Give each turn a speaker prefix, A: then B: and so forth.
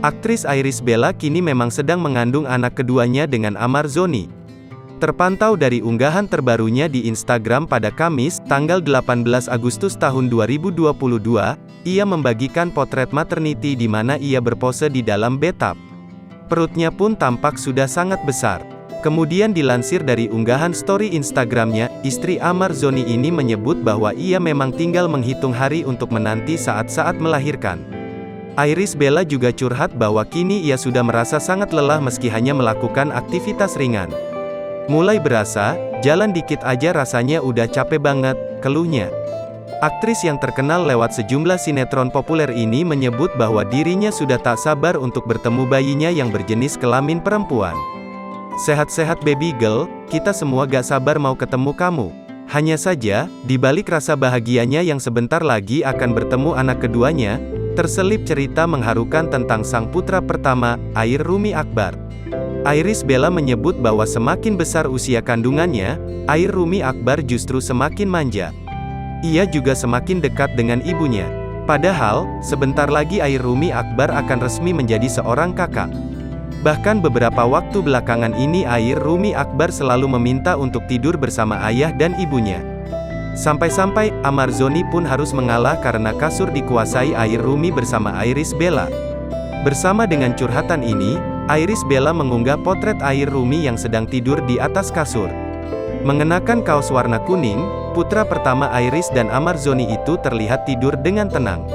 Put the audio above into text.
A: Aktris Iris Bella kini memang sedang mengandung anak keduanya dengan Amar Zoni. Terpantau dari unggahan terbarunya di Instagram pada Kamis, tanggal 18 Agustus tahun 2022, ia membagikan potret maternity di mana ia berpose di dalam bathtub. Perutnya pun tampak sudah sangat besar. Kemudian dilansir dari unggahan story Instagramnya, istri Amar Zoni ini menyebut bahwa ia memang tinggal menghitung hari untuk menanti saat-saat melahirkan. Iris Bella juga curhat bahwa kini ia sudah merasa sangat lelah meski hanya melakukan aktivitas ringan. Mulai berasa, jalan dikit aja rasanya udah capek banget, keluhnya. Aktris yang terkenal lewat sejumlah sinetron populer ini menyebut bahwa dirinya sudah tak sabar untuk bertemu bayinya yang berjenis kelamin perempuan. Sehat-sehat baby girl, kita semua gak sabar mau ketemu kamu. Hanya saja, di balik rasa bahagianya yang sebentar lagi akan bertemu anak keduanya, terselip cerita mengharukan tentang sang putra pertama, Air Rumi Akbar. Iris Bella menyebut bahwa semakin besar usia kandungannya, Air Rumi Akbar justru semakin manja. Ia juga semakin dekat dengan ibunya. Padahal, sebentar lagi Air Rumi Akbar akan resmi menjadi seorang kakak. Bahkan beberapa waktu belakangan ini Air Rumi Akbar selalu meminta untuk tidur bersama ayah dan ibunya. Sampai-sampai, Amar Zoni pun harus mengalah karena kasur dikuasai Air Rumi bersama Iris Bella. Bersama dengan curhatan ini, Iris Bella mengunggah potret Air Rumi yang sedang tidur di atas kasur. Mengenakan kaos warna kuning, putra pertama Iris dan Amar Zoni itu terlihat tidur dengan tenang.